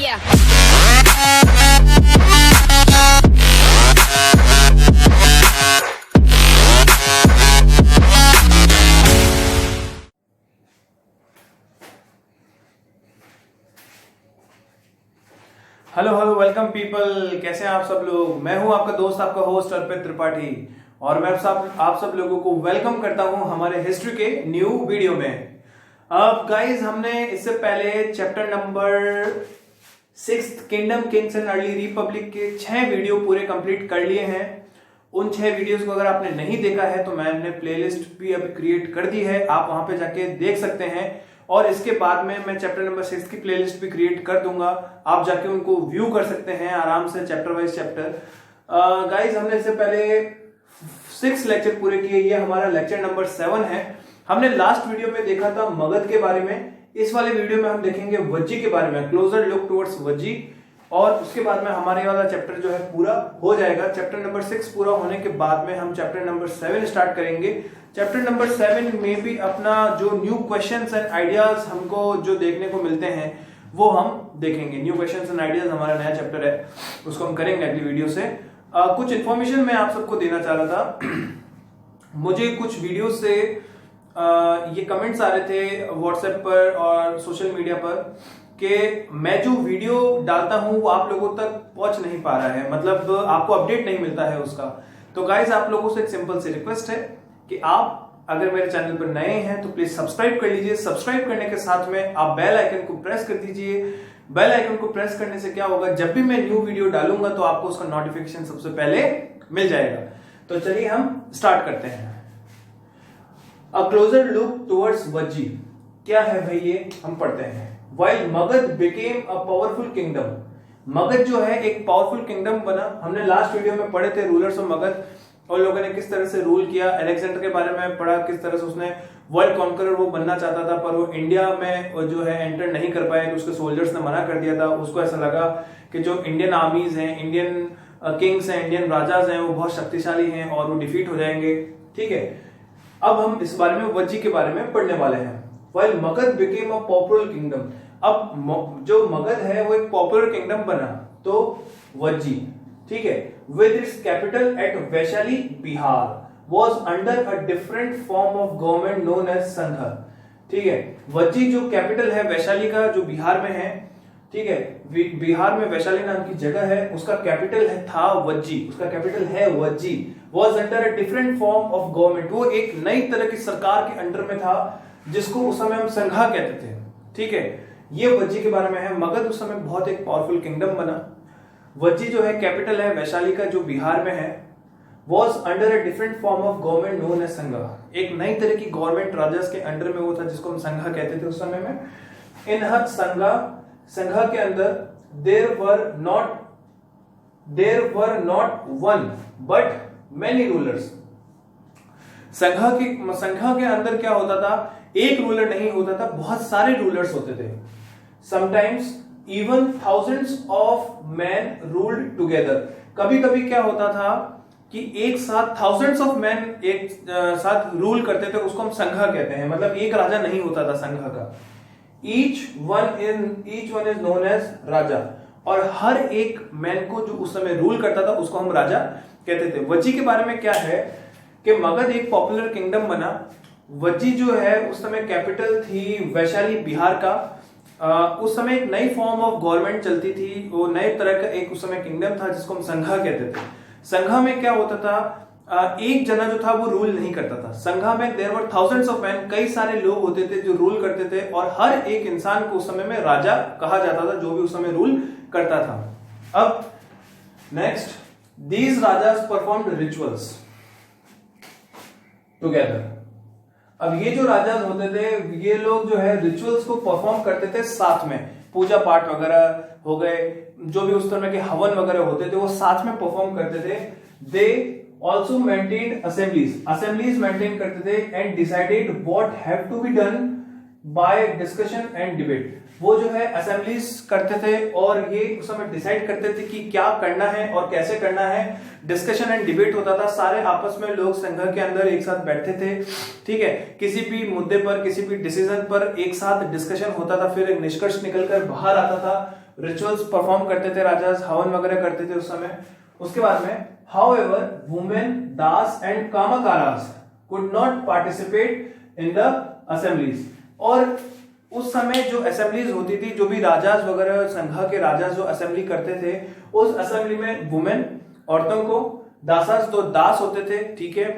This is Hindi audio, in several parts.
Yeah. Hello hello welcome people, कैसे हैं आप सब लोग। मैं हूं आपका दोस्त, आपका होस्ट अर्पित त्रिपाठी, और मैं आप सब लोगों को वेलकम करता हूं हमारे हिस्ट्री के न्यू वीडियो में। अब गाइस, हमने इससे पहले chapter number 6 kingdom Kings and early Republic के 6 वीडियो पूरे कंप्लीट कर लिए हैं। उन 6 वीडियोस को अगर आपने नहीं देखा है तो मैंने प्लेलिस्ट भी अभी क्रिएट कर दी है, आप वहां पे जाके देख सकते हैं। और इसके बाद में मैं चैप्टर नंबर 6 की प्लेलिस्ट भी क्रिएट कर दूंगा, आप जाके उनको व्यू कर सकते हैं आराम से, चैप्टर वाइज चैप्टर। गाइस, हमने इससे पहले 6 लेक्चर पूरे किए, ये हमारा लेक्चर नंबर 7 है। हमने लास्ट वीडियो में देखा था मगध के बारे में, इस वाले वीडियो में हम देखेंगे वज्जी के बारे में, क्लोजर लुक टुवर्ड्स वज्जी। और उसके बाद में हमारे वाला चैप्टर जो है पूरा हो जाएगा। चैप्टर नंबर 6 पूरा होने के बाद में हम चैप्टर नंबर 7 स्टार्ट करेंगे। चैप्टर नंबर 7 में भी अपना जो न्यू क्वेश्चंस एंड आइडियाज हमको जो देखने को मिलते हैं वो हम देखेंगे। न्यू क्वेश्चंस एंड आइडियाज हमारा नया चैप्टर है, उसको हम करेंगे अगली वीडियो से। कुछ इन्फॉर्मेशन मैं आप सबको देना चाह रहा था। मुझे कुछ वीडियो से ये कमेंट्स आ रहे थे व्हाट्सएप पर और सोशल मीडिया पर कि मैं जो वीडियो डालता हूं वो आप लोगों तक पहुंच नहीं पा रहा है, मतलब आपको अपडेट नहीं मिलता है उसका। तो गाइस, आप लोगों से एक सिंपल सी रिक्वेस्ट है कि आप अगर मेरे चैनल पर नए हैं तो प्लीज सब्सक्राइब कर लीजिए। सब्सक्राइब करने के साथ में आप बेल आइकन को प्रेस कर दीजिए। बेल आइकन को प्रेस करने से क्या होगा, जब भी मैं न्यू वीडियो डालूंगा तो आपको उसका नोटिफिकेशन सबसे पहले मिल जाएगा। तो चलिए हम स्टार्ट करते हैं। अ क्लोजर लुक टुवर्ड्स वज्जी, क्या है भाई ये हम पढ़ते हैं। While Magadh became a powerful kingdom, Magadh जो है एक पावरफुल किंगडम बना। हमने लास्ट वीडियो में पढ़े थे रूलर्स ऑफ मगध, और लोगों ने किस तरह से रूल किया। अलेक्जेंडर के बारे में पढ़ा, किस तरह से उसने वर्ल्ड कॉन्करर वो बनना चाहता था, पर वो इंडिया में जो है एंटर नहीं कर पाया, कि उसके सोल्जर्स ने मना कर दिया था। उसको ऐसा लगा कि जो इंडियन आर्मीज हैं, इंडियन किंग्स हैं, इंडियन राजाज हैं, वो बहुत शक्तिशाली हैं और वो डिफीट हो जाएंगे। ठीक है, अब हम इस बारे में वज्जी के बारे में पढ़ने वाले हैं। While Magadh became a popular kingdom, अब जो मगध है वो एक पॉपुलर किंगडम बना, तो वज्जी, ठीक है, with its capital at Vaishali Bihar, was under a different form of government known as संघ। ठीक है, वज्जी जो कैपिटल है वैशाली का, जो बिहार में है, ठीक है, बिहार में वैशाली नाम की जगह है, उसका कैपिटल है था वज्जी, उसका कैपिटल है Vajji. was under a different form of government, वो एक नई तरह की सरकार के अंडर में था, जिसको उस समय हम संघा कहते थे। ठीक है, ये वज्जी के बारे में है। मगध उस समय बहुत एक पावरफुल किंगडम बना। वज्जी जो है कैपिटल है वैशाली का, जो बिहार में है। was under a different form of government known as संघा, एक नई तरह की गवर्नमेंट राजास के अंडर में वो था, जिसको हम संघा कहते थे उस समय में। इन हद संघा के अंदर there were not one but many rulers। संघा के अंदर क्या होता था, एक रूलर नहीं होता था, बहुत सारे रूलर्स होते थे। Sometimes even thousands of man ruled together, कभी कभी क्या होता था कि एक साथ thousands ऑफ मैन एक साथ रूल करते थे, उसको हम संघा कहते हैं। मतलब एक राजा नहीं होता था संघा का, each one is known as raja, और हर एक मैन को जो उस समय रूल करता था उसको हम राजा कहते थे। वज्जी के बारे में क्या है कि मगध एक पॉपुलर किंगडम बना। वज्जी जो है उस समय कैपिटल थी वैशाली बिहार का। उस समय एक नई फॉर्म ऑफ गवर्नमेंट चलती थी, वो नए तरह का एक उस समय किंगडम था, जिसको हम संघा कहते थे। संघा में क्या होता था, एक जना जो था वो रूल नहीं करता था। संघा में there were thousands of man, कई सारे लोग होते थे जो रूल करते थे, और हर एक इंसान को उस समय में राजा कहा जाता था, जो भी उस समय रूल करता था। अब next, these rajas performed rituals together. अब ये जो राजा होते थे, ये लोग जो है रिचुअल्स को परफॉर्म करते थे साथ में। पूजा पाठ वगैरह हो गए, जो भी उस तरह के हवन वगैरह होते थे, वो साथ में परफॉर्म करते थे। They also maintain assemblies maintain करते थे, and decided what have to be done by discussion and debate. वो जो है असेंबलीज करते थे और ये उस समय डिसाइड करते थे कि क्या करना है और कैसे करना है। डिस्कशन एंड डिबेट होता था, सारे आपस में लोग संघ के अंदर एक साथ बैठते थे, ठीक है, किसी भी मुद्दे पर, किसी भी डिसीजन पर एक साथ डिस्कशन होता था, फिर एक निष्कर्ष निकलकर बाहर आता था रिचुअल्स परफॉर्म करते थे, राजा हवन वगैरह करते थे उस समय। उसके बाद में however women, das and kamakaras could not participate in the assemblies। और उस समय जो असेंबलीज होती थी, जो भी राजाज वगैरह संघ के राजा जो असेंबली करते थे, उस असेंबली में वुमेन औरतों को, दासास तो दास होते थे, ठीक है।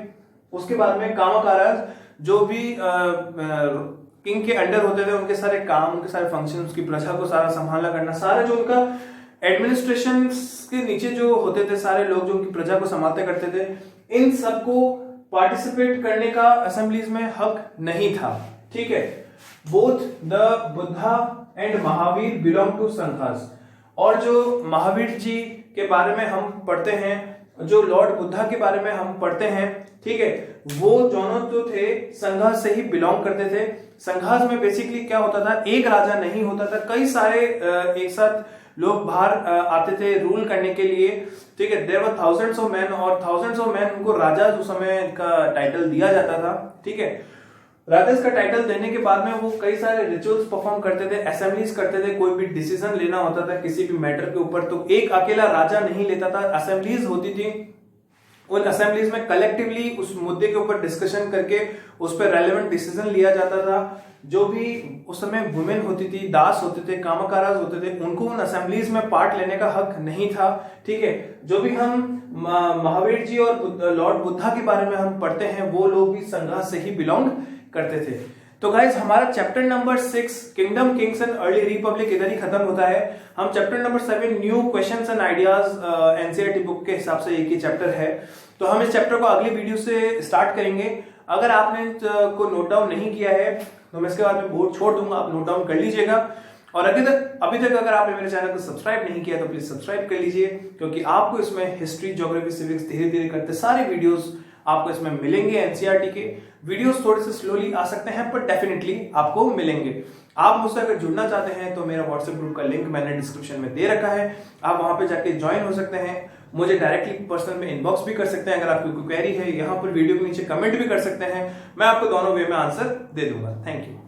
उसके बाद में कामकाराज जो भी किंग के अंडर होते थे, उनके सारे काम, उनके सारे फंक्शन, उसकी प्रजा को सारा संभालना करना, सारा जो उनका एडमिनिस्ट्रेशन के नीचे जो होते थे सारे लोग जो उनकी प्रजा को संभालते करते थे, इन सबको पार्टिसिपेट करने का असेंबलीज में हक नहीं था, ठीक है। Both the Buddha and Mahavira belong to sanghas. और जो महावीर जी के बारे में हम पढ़ते हैं, जो लॉर्ड बुद्धा के बारे में हम पढ़ते हैं, ठीक है, वो दोनों तो थे संघास से ही बिलोंग करते थे। संघास में बेसिकली क्या होता था, एक राजा नहीं होता था, कई सारे एक साथ लोग बाहर आते थे रूल करने के लिए, ठीक है। There were thousands of man, और थाउजेंड्स ऑफ मैन उनको राजा उस समय का टाइटल दिया जाता था, ठीक है। राजा का टाइटल देने के बाद में वो कई सारे रिचुअल्स परफॉर्म करते थे, असेंबलीज करते थे, कोई भी डिसीजन लेना होता था किसी भी मैटर के ऊपर तो एक अकेला राजा नहीं लेता था, असेंबलीज होती थी। उन असेंबलीज में कलेक्टिवली उस मुद्दे के ऊपर डिस्कशन करके उस पर रेलेवेंट डिसीजन लिया जाता था। जो भी उस समय वुमेन होती थी, दास होते थे, कामकाराज होते थे, उनको उन असेंबलीज में पार्ट लेने का हक नहीं था, ठीक है। जो भी हम महावीर जी और लॉर्ड बुद्धा के बारे में हम पढ़ते हैं, वो लोग भी संघास से ही बिलोंग करते थे। तो गाइज हमारा chapter number 6 kingdom, Kings and early Republic इधर ही खत्म होता है। हम chapter number 7 new questions and ideas NCERT book के हिसाब से एक ही चैप्टर है, तो हम इस चैप्टर को अगली वीडियो से स्टार्ट करेंगे। अगर आपने को नोट डाउन नहीं किया है तो मैं इसके बाद में बोर्ड छोड़ दूंगा, आप नोट डाउन कर लीजिएगा। और अभी तक अगर आपने मेरे चैनल को सब्सक्राइब नहीं किया तो प्लीज सब्सक्राइब कर लीजिए, क्योंकि आपको इसमें हिस्ट्री, ज्योग्राफी, सिविक्स धीरे धीरे करते सारे वीडियोस आपको इसमें मिलेंगे। एनसीईआरटी के वीडियोस थोड़े से स्लोली आ सकते हैं पर डेफिनेटली आपको मिलेंगे। आप मुझसे अगर जुड़ना चाहते हैं तो मेरा व्हाट्सएप ग्रुप का लिंक मैंने डिस्क्रिप्शन में दे रखा है, आप वहां पे जाके ज्वाइन हो सकते हैं। मुझे डायरेक्टली पर्सनल में इनबॉक्स भी कर सकते हैं, अगर आपकी कोई क्वेरी है यहाँ पर वीडियो के नीचे कमेंट भी कर सकते हैं, मैं आपको दोनों वे में आंसर दे दूंगा। Thank you.